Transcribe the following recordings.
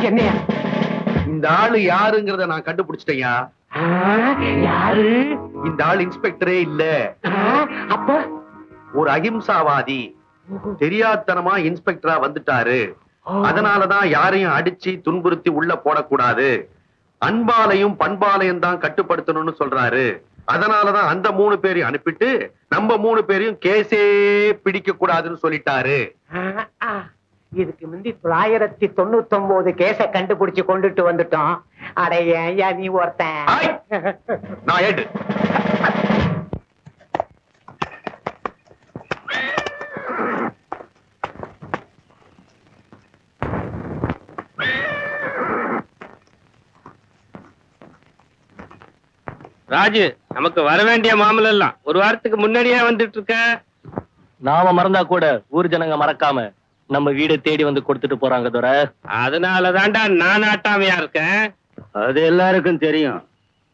என்னையா? இந்த ஆளு யாருங்கிறத நான் கண்டுபிடிச்சிட்டேயா. யாரு? இந்த ஆள் இன்ஸ்பெக்டரே இல்ல. அப்ப ஒரு அகிம்சாவாதி தெரியாதனமா இன்ஸ்பெக்டரா வந்துட்டாரு. அதனாலதான் யாரையும் அடிச்சு துன்புறுத்தி உள்ள போடக்கூடாது, அன்பாலையும் பண்பாலையும் தான் கட்டுப்படுத்தணும்னு சொல்றாரு. அதனாலதான் அந்த 3 பேரையும் அனுப்பிட்டு நம்ம 3 பேரையும் கேஸே பிடிக்க கூடாதுன்னு சொல்லிட்டாரு. இதுக்கு முந்தி 999 கேஸ கண்டுபிடிச்சு கொண்டுட்டு வந்துட்டோம். அடைய நீ ஒருத்தன். நான் ஏடு ராஜு, நமக்கு வர வேண்டிய மாமலை எல்லாம் ஒரு வாரத்துக்கு முன்னாடியே வந்துட்டு இருக்க. நாம மறந்தா கூட ஊர் ஜனங்க மறக்காம நம்ம வீடு தேடி வந்து கொடுத்துட்டு போறாங்க துரை. அதனாலதான்டா நான் ஆட்டாமையா இருக்கேன். அது எல்லாருக்கும் தெரியும்,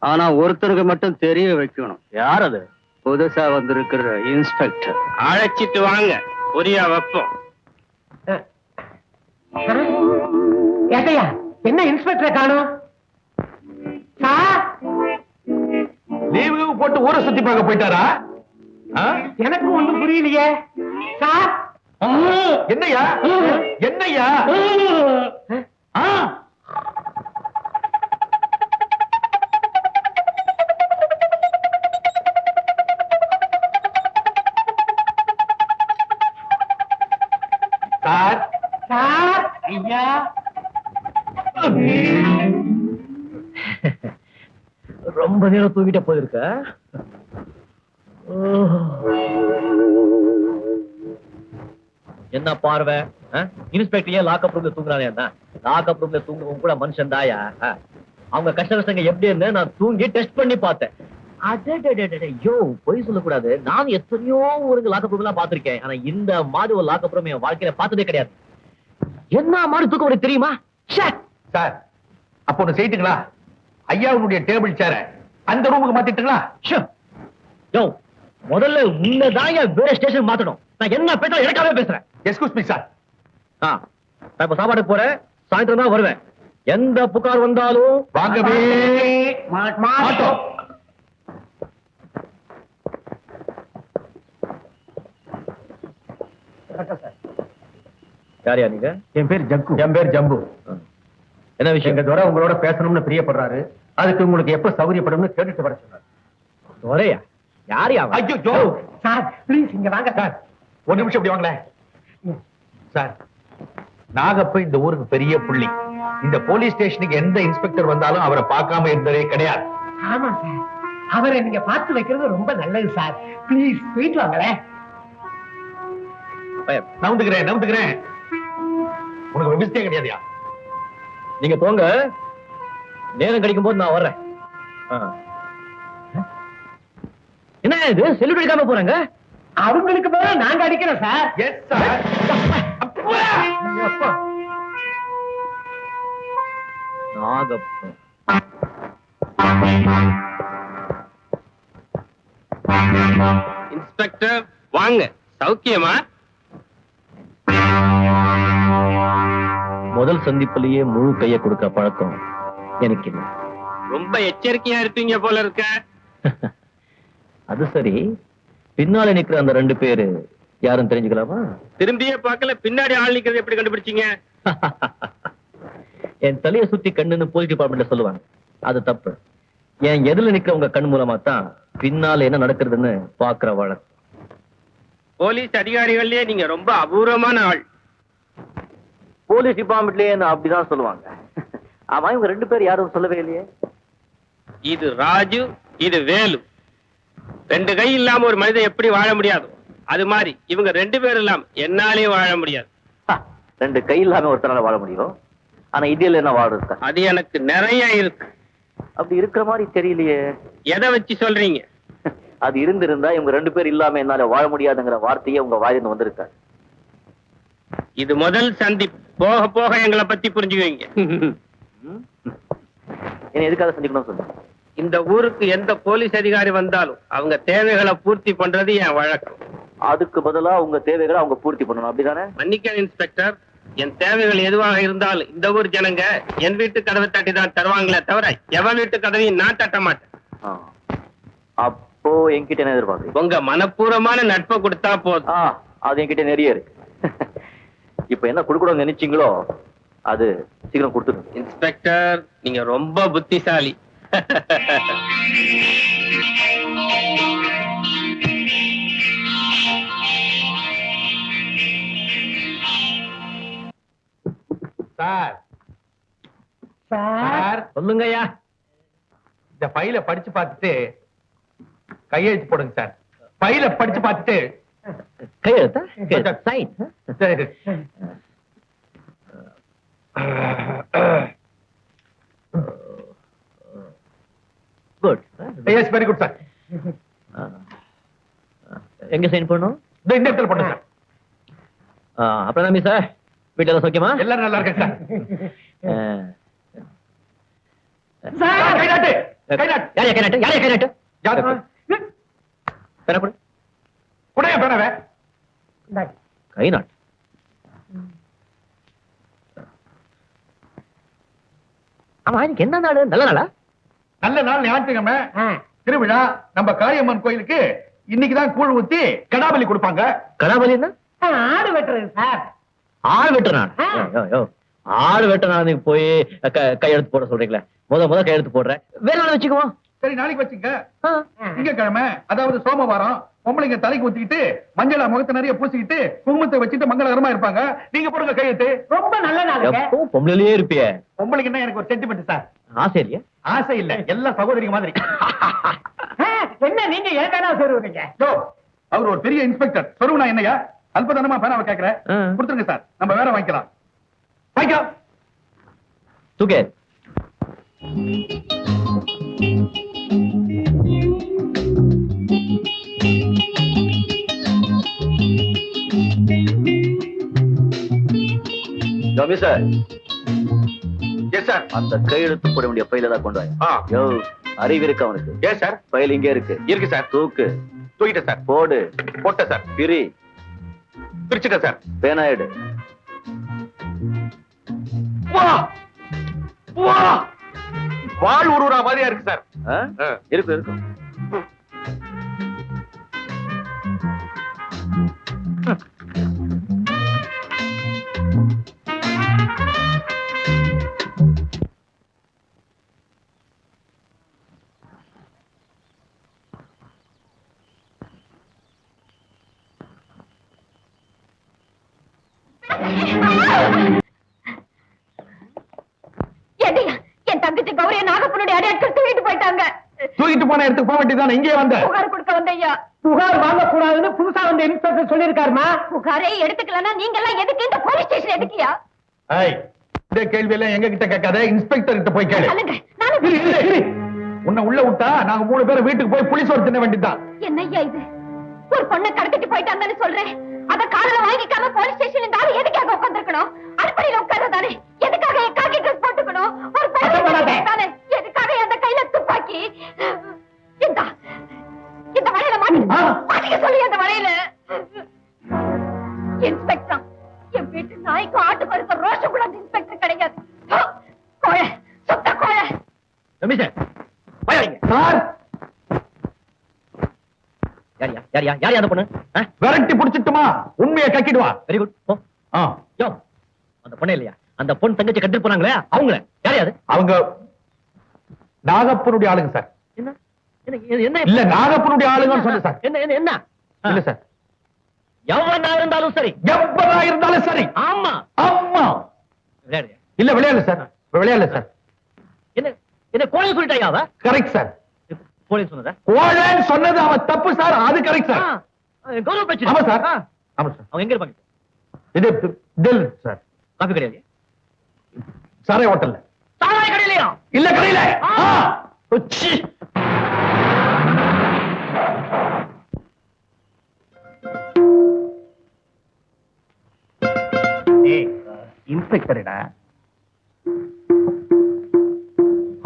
ஆனா ஒருத்தருக்கு மட்டும் தெரிய வைக்கணும். யார் அது? புதுசா வந்திருக்கிற இன்ஸ்பெக்டர். அழைச்சிட்டு வாங்க, புரியா வைப்போம். ஏட்டையா, என்ன இன்ஸ்பெக்டரை காணோம்? லீவு போட்டு ஊரை சுத்தி பார்க்க போயிட்டாரா? எனக்கு ஒண்ணும் புரியலையே சார். என்னையா என்னையா? சார் சார் ஐயா, ரொம்ப நேரம் தூங்கிட்ட போயிருக்க. என்ன பார்வை? இன்ஸ்பெக்டர் ஏன் லாக்அப் ரூம்ல தூங்குறானே? லாக்அப் ரூம்ல தூங்குறவங்க கூட மனுஷன் தாயா? அவங்க கஷ்ட கஷ்டங்க எப்படி இருந்து நான் தூங்கி டெஸ்ட் பண்ணி பார்த்தேன். ஐயோ, பொய் சொல்லக்கூடாது. நான் எத்தனையோ ஊருக்கு லாக்அப் ரூம் எல்லாம் பாத்திருக்கேன், ஆனா இந்த மாதிரி ஒரு லாக்அப் ரூம் என் வாழ்க்கையில பார்த்ததே கிடையாது. என்ன மாதிரி தூக்கம் உனக்கு தெரியுமா? சார், அப்போ ஒண்ணு செய்துங்களா? ஐயாவுடைய டேபிள் சேர அந்த ரூமுக்கு மாத்திட்டுங்களா? முதல்ல உன்னதான் வேற ஸ்டேஷன் மாத்தணும். நான் என்ன பேச எனக்காவே பேசுறேன். Excuse me sir. நான் இப்ப சாப்பாடு போறேன், சாயந்தரம் தான் வருவேன். எந்த புகார் வந்தாலும் வாங்கவே மாட்டோம். யாரியா நீங்க? என் பேர் ஜக்கு. என் பேர் ஜம்பு. என்ன விஷயம்? எங்க துரை உங்களோட பேசணும்னு பிரியப்படுறாரு. அதுக்கு உங்களுக்கு எப்ப சௌகரியப்படும்னு கேட்டுட்டு வர சொன்னார். துரையா? யாரியா? ஐயோ ஜோ சார் ப்ளீஸ் இங்க வாங்க சார். ஒரு நிமிஷம் இப்படி வாங்களேன் சார். நாகப்ப இந்த ஊருக்கு பெரிய புள்ளி. இந்த போலீஸ் ஸ்டேஷனுக்கு எந்த இன்ஸ்பெக்டர் வந்தாலும் அவரை பார்க்காம இருந்ததே கிடையாது. ஆமா சார், அவரை நீங்க பார்த்து வைக்கிறது ரொம்ப நல்லது சார். ப்ளீஸ் போயிட்டு வாங்களேன். நவுந்துக்கிறேன். உனக்கு விமர்சனம் கிடையாதுயா. நீங்க போங்க, நேரம் கிடைக்கும் போது நான் வர்றேன். என்ன இது செல்லுட் அடிக்காம போறாங்க? அவங்களுக்கு போல நாங்க அடிக்கிறோம் sir. Yes sir. Nagappan inspector வாங்க, சௌக்கியமா? முதல் சந்திப்பிலேயே முழு கைய கொடுக்க பழக்கம் எனக்கு இல்லை. ரொம்ப எச்சரிக்கையா இருப்பீங்க போல இருக்க. அது சரி, பின்னால நிக்கிற அந்த 2 பேரு யாரும் தெரிஞ்சுக்கலாமா? திரும்பியே பார்க்கல, பின்னாடி ஆள் நிக்கிறது எப்படி கண்டுபிடிச்சீங்க? என் தலையை சுத்தி கண்ணுன்னு போலீஸ் டிபார்ட்மெண்ட்ல சொல்லுவாங்க. அது தப்பு. என் எதிரில நிக்கிற உங்க கண் மூலமா தான் பின்னால என்ன நடக்கிறதுன்னு பாக்குற வழக்கம். போலீஸ் அதிகாரிகள்லயே நீங்க ரொம்ப அபூர்வமான ஆள். போலீஸ் டிபார்ட்மெண்ட்லயே என்ன அப்படிதான் சொல்லுவாங்க. ஆமா, இவங்க 2 பேர் யாரும் சொல்லவே இல்லையே. இது ராஜு, இது வேலு. 2 கை இல்லாம ஒரு மனிதன் எப்படி வாழ முடியாது, அது மாதிரி இவங்க 2 பேர் இல்லாம என்னாலே வாழ முடியாது. 2 கை இல்லாம ஒருத்தனால வாழ முடியும், ஆனா இதில் என்ன வாழ இருக்கா? அது எனக்கு நிறைய இருக்கு. அப்படி இருக்கிற மாதிரி தெரியலையே. எதை வச்சு சொல்றீங்க? அது இருந்திருந்தா இவங்க 2 பேர் இல்லாம என்னால வாழ முடியாதுங்கிற வார்த்தையே உங்க வாயிலிருந்து வந்திருக்காரு. இது முதல் சந்தி, போக போக எங்களை பத்தி புரிஞ்சுக்குவீங்க. என்ன எதுக்காக சந்திக்கணும் சொல்லுங்க. இந்த ஊருக்கு எந்த போலீஸ் அதிகாரி வந்தாலும் அவங்க தேவைகளை பூர்த்தி பண்றது என் வழக்கம். அதுக்கு பதிலா உங்க தேவைகளை அவங்க பூர்த்தி பண்ணணும், அப்படிதானே? மன்னிக்க இன்ஸ்பெக்டர், என் தேவைகள் எதுவாக இருந்தாலும் இந்த ஊர் ஜனங்க என் வீட்டு கதவை தட்டி தான் தருவாங்களே தவிர எவன் வீட்டு கதவையும் நான் தட்ட மாட்டேன். அப்போ என்கிட்ட என்ன எதிர்பார்க்குறீங்க? உங்க மனப்பூர்வமான நட்பை கொடுத்தா போதும். அது என்கிட்ட நிறைய இருக்கு. இப்ப என்ன கொடுக்கணும்னு நினைச்சீங்களோ அது சீக்கிரம் கொடுத்துருங்க. இன்ஸ்பெக்டர், நீங்க ரொம்ப புத்திசாலி. சார் சார் சொல்லுங்கய்யா. இந்த ஃபைல படிச்சு பார்த்துட்டு கையெழுத்து போடுங்க சார். ஃபைல படிச்சு பார்த்துட்டு கையெழுத்தா? சைன். சரி. Good. Yes, very good sir. எங்க சைன் பண்ணணும்? இந்த இடத்துல போடுங்க சார். அப்புறம் நம்பி சார், வீட்டுல சௌக்கியமா? எல்லாரும் நல்லா இருக்கு சார். சார் கை நாட்டு, கை நாட்டு. யாரையா கை நாட்டு? யாரையா கை நாட்டு? யாரு? பேர கொடு. குடையா பேனவே? கை நாட்டு. ஆமா, இன்னைக்கு என்ன நாடு? நல்ல நாளா? நல்ல நாள், ஞாயிற்றுக்கிழமை திருவிழா. நம்ம காளியம்மன் கோயிலுக்கு இன்னைக்குதான் கூழ் ஊத்தி கடாபலி கொடுப்பாங்க. கடாபலி என்ன? ஆடு வெட்டுறது சார். ஆடு வெட்டுற நாள்? ஆடு வெட்ட நாளுக்கு போய் கையெழுத்து போட சொல்றீங்களே, முத கையெழுத்து போடுறேன். வேற நாள் வச்சுக்குவோம். சரி, நாளைக்கு வச்சுங்க. திங்கக்கிழமை, அதாவது சோமவாரம், பொம்பளைங்க தலைக்கு ஊத்திக்கிட்டு மஞ்சள முகத்தை நிறைய பூசிக்கிட்டு குங்குமத்தை வச்சுட்டு மங்களகரமா இருப்பாங்க. நீங்க போடுங்க கையெழுத்து. ரொம்ப நல்ல நாள். எப்பவும் பொம்பளையிலேயே இருப்பிய. பொம்பளைக்குன்னா எனக்கு ஒரு சென்டிமெண்ட் சார். ஆசை இல்லையா? ஆசை இல்ல, எல்லா சகோதரிங்க மாதிரி. என்ன நீங்க ஏதானா சொல்லுவீங்க? அவர் ஒரு பெரிய இன்ஸ்பெக்டர். சொல்லுவா என்னையா அல்பதனமா பேனாவை கேக்குற? கொடுத்துருங்க சார், நம்ம வேற வாங்கிக்கலாம். வாங்கிக்கலாம். தூக்கே. Sir, yes sir. அந்த கையெழுத்து போட வேண்டிய பையில தான் கொண்டு வாங்க. அறிவு இருக்கு அவனுக்கு? Yes sir. பையில் இங்கே இருக்கு. இருக்கு சார். தூக்கு. தூக்கிட்டேன் சார். போடு. போட்டேன் சார். பிரி. பிரிச்சுட்டேன் சார். பேனா எடு. வா வா, வாழ் உருவா மாதிரியா இருக்கு சார். இருக்கு இருக்கு. என் தங்கச்சி கௌரிய நாகப்பனுடைய அடையாட்கள் தூக்கிட்டு போயிட்டாங்க. தூக்கிட்டு போன இடத்துக்கு போக வேண்டியதானே? இங்கே வந்த புகார் கொடுக்க வந்தையா. புகார் வாங்க கூடாதுன்னு புதுசா வந்த இன்ஸ்பெக்டர் சொல்லிருக்காருமா. புகாரே எடுத்துக்கலன்னா நீங்க எல்லாம் எதுக்கு இந்த போலீஸ் ஸ்டேஷன் எதுக்கியா? இந்த கேள்வி எல்லாம் எங்க கிட்ட கேட்காத, இன்ஸ்பெக்டர் கிட்ட போய் கேளு. உன்னை உள்ள விட்டா நாங்க 3 பேரும் வீட்டுக்கு போய் புலிசோறு தின்ன வேண்டியதுதான். என்னய்யா இது? ஒரு பொண்ணை கடத்திட்டு போயிட்டாங்கன்னு சொல்றேன். அத காதல வாங்கிக்காம போலீஸ் ஸ்டேஷன்ல இந்த ஆளு எதுக்காக உட்கார்ந்திருக்கணும்? அடுப்படியில உட்கார்றதானே? எதுக்காக காக்கி ட்ரெஸ் போட்டுக்கணும்? ஒரு தானே எதுக்காக அந்த கையில துப்பாக்கி? இந்த வளையல மாட்டிக்க சொல்லி அந்த வளையல. இன்ஸ்பெக்டர், என் வீட்டு நாய்க்கு ஆட்டு பருத்த ரோஷம் கூட அந்த இன்ஸ்பெக்டர் கிடையாது. கோழை, சுத்த கோழை. யார் அந்த பொண்ணு? விரட்டி புடிச்சிட்டுமா? உண்மையை கக்கிடுவா. Very good. அந்த பொண்ணு இல்லையா? அந்த பொண்ணு தங்கச்சி கட்டிட்டு போனாங்களே அவங்கள யாரையாது? அவங்க நாகப்பனுடைய ஆளுங்க சார். என்ன என்ன இல்ல, நாகப்பனுடைய ஆளுங்கன்னு சொல்லு சார். என்ன என்ன என்ன இல்ல சார், எவனா இருந்தாலும் சரி. எவ்வளா இருந்தாலும் சரி. ஆமா ஆமா. இல்ல, விளையாடல சார், விளையாடல சார். என்ன என்ன கோழை சொல்லிட்டாயா? அவ கரெக்ட் சார். கோழை சொன்னதா? கோழன்னு சொன்னது அவன் தப்பு சார். அது கரெக்ட் சார். கௌரவ பிரச்சனை. ஆமா சார். ஆமா சார். அவங்க எங்க இருப்பாங்க? இது தில் சார். காபி கடையில? சாரை ஹோட்டல்ல. சாரை கடையிலயா? இல்ல, கடையில. இன்ஸ்பெக்டரடா.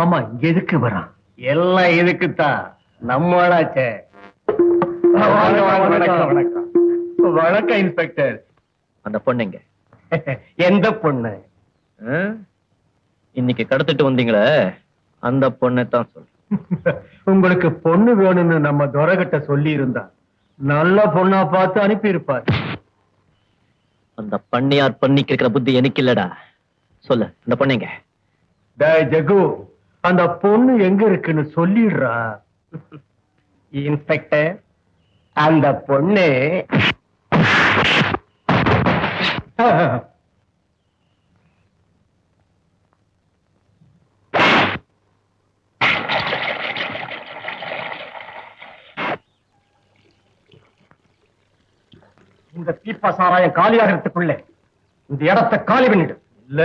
ஆமா, எதுக்கு வரான்? எல்லாம் எதுக்குத்தான், நம்மளாச்சே. வணக்கம் இன்ஸ்பெக்டர். அந்த பொண்ணுங்க எந்த பொண்ணு? இன்னைக்கு கடத்திட்டு வந்தீங்களே அந்த பொண்ணை தான் சொல்றேன். உங்களுக்கு பொண்ணு வேணும்னு நம்ம துரகிட்ட சொல்லி இருந்தா நல்ல பொண்ணா பார்த்து அனுப்பி இருப்பார். அந்த பண்ணியார் பண்ணிக்கு இருக்கிற புத்தி எனக்கு இல்லடா. சொல்லு, அந்த பொண்ணுங்க. டேய் ஜகு, அந்த பொண்ணு எங்க இருக்குன்னு சொல்லிடுறா. இன்ஸ்பெக்டர், அந்த பொண்ணு இந்த பீப்பா சாராயம் காலியாகிறதுக்குள்ள இந்த இடத்தை காலி பண்ணிடு. இல்ல